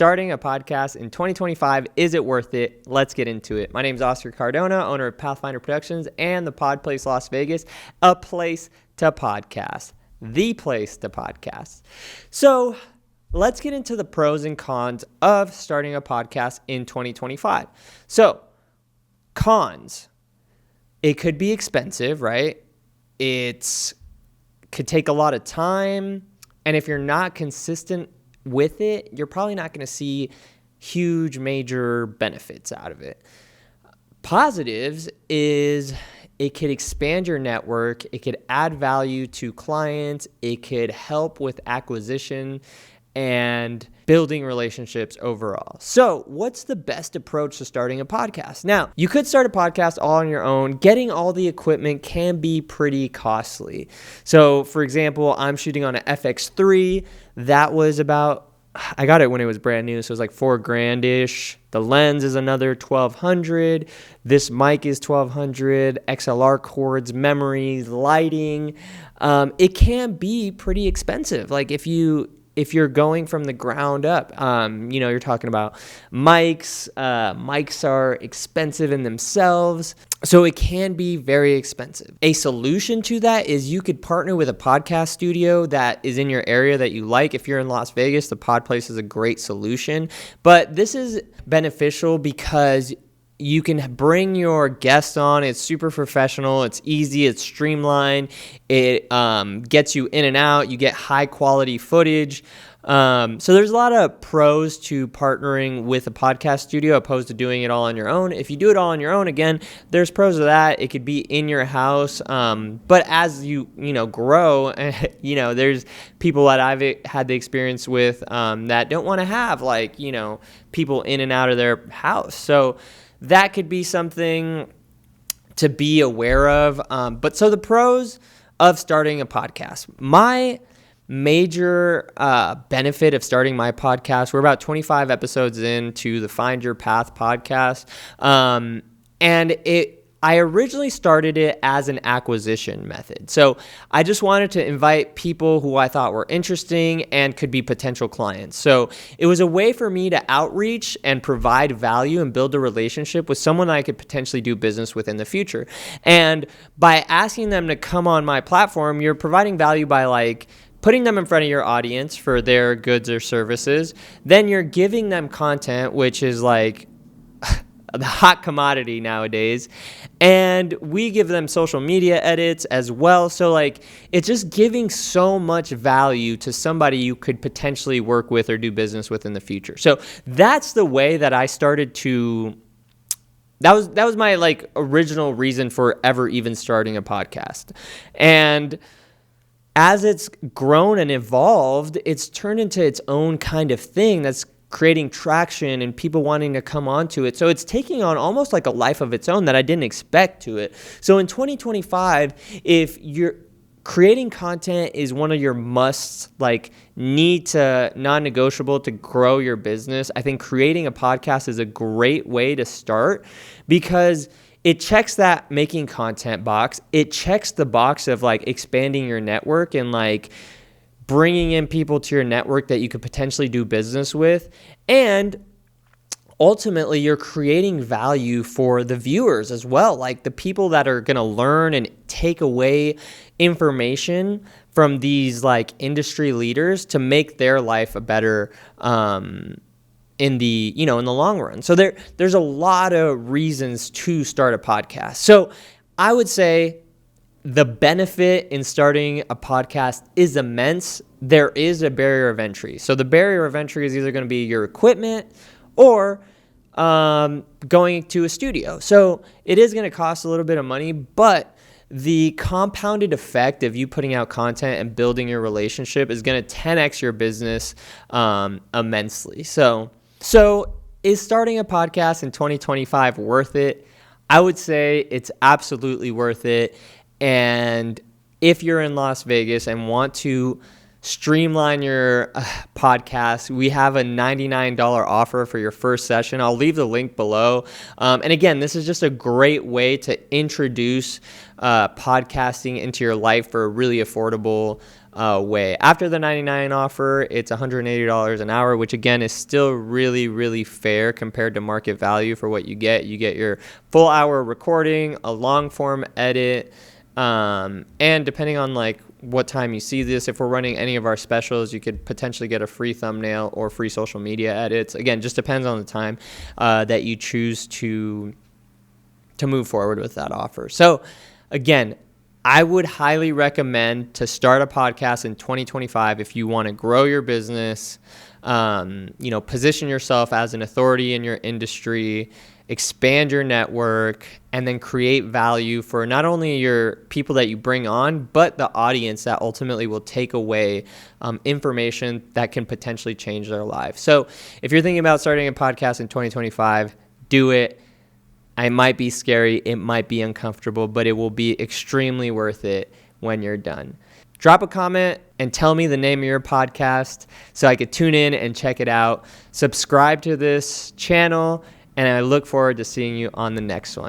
Starting a podcast in 2025, is it worth it? Let's get into it. My name is Oscar Cardona, owner of Pathfinder Productions and the Pod Place Las Vegas, a place to podcast, the place to podcast. So let's get into the pros and cons of starting a podcast in 2025. So cons, it could be expensive, right? It could take a lot of time. And if you're not consistent with it, you're probably not going to see huge, major benefits out of it. Positives is it could expand your network. It could add value to clients. It could help with acquisition and building relationships overall. So what's the best approach to starting a podcast? Now, you could start a podcast all on your own. Getting all the equipment can be pretty costly. So for example, I'm shooting on an FX3. That was I got it when it was brand new, so it was like $4,000-ish. The lens is another $1,200. This mic is $1,200. XLR cords, memory, lighting. It can be pretty expensive. Like if you're going from the ground up, you're talking about mics. Mics are expensive in themselves, so it can be very expensive. A solution to that is you could partner with a podcast studio that is in your area that you like. If you're in Las Vegas, the Pod Place is a great solution. But this is beneficial because you can bring your guests on. It's super professional. It's easy. It's streamlined. It gets you in and out. You get high quality footage. So there's a lot of pros to partnering with a podcast studio opposed to doing it all on your own. If you do it all on your own, again, there's pros to that. It could be in your house. But as you grow, there's people that I've had the experience with that don't want to have people in and out of their house. So that could be something to be aware of. But so the pros of starting a podcast. My major benefit of starting my podcast, we're about 25 episodes into the Find Your Path podcast. I originally started it as an acquisition method. So I just wanted to invite people who I thought were interesting and could be potential clients. So it was a way for me to outreach and provide value and build a relationship with someone I could potentially do business with in the future. And by asking them to come on my platform, you're providing value by putting them in front of your audience for their goods or services. Then you're giving them content, which is the hot commodity nowadays. And we give them social media edits as well. So it's just giving so much value to somebody you could potentially work with or do business with in the future. So that's the way that I started to, that was my original reason for ever even starting a podcast. And as it's grown and evolved, it's turned into its own kind of thing that's creating traction and people wanting to come onto it. So it's taking on almost like a life of its own that I didn't expect to it. So in 2025, if you're creating content is one of your musts, need to non-negotiable to grow your business, I think creating a podcast is a great way to start because it checks that making content box. It checks the box of expanding your network and bringing in people to your network that you could potentially do business with. And ultimately, you're creating value for the viewers as well, the people that are going to learn and take away information from these industry leaders to make their life a better in the long run. So there's a lot of reasons to start a podcast. So I would say the benefit in starting a podcast is immense. There is a barrier of entry. So the barrier of entry is either going to be your equipment or going to a studio. So it is going to cost a little bit of money, but the compounded effect of you putting out content and building your relationship is going to 10x your business immensely. So is starting a podcast in 2025 worth it? I would say it's absolutely worth it. And if you're in Las Vegas and want to streamline your podcast, we have a $99 offer for your first session. I'll leave the link below. And again, this is just a great way to introduce podcasting into your life for a really affordable way. After the $99 offer, it's $180 an hour, which again is still really, really fair compared to market value for what you get. You get your full hour recording, a long form edit, and depending on like what time you see this, if we're running any of our specials, you could potentially get a free thumbnail or free social media edits. Again, just depends on the time that you choose to move forward with that offer. So again, I would highly recommend to start a podcast in 2025 if you want to grow your business, position yourself as an authority in your industry, expand your network, and then create value for not only your people that you bring on, but the audience that ultimately will take away information that can potentially change their lives. So if you're thinking about starting a podcast in 2025, do it. It might be scary, it might be uncomfortable, but it will be extremely worth it when you're done. Drop a comment and tell me the name of your podcast so I could tune in and check it out. Subscribe to this channel, and I look forward to seeing you on the next one.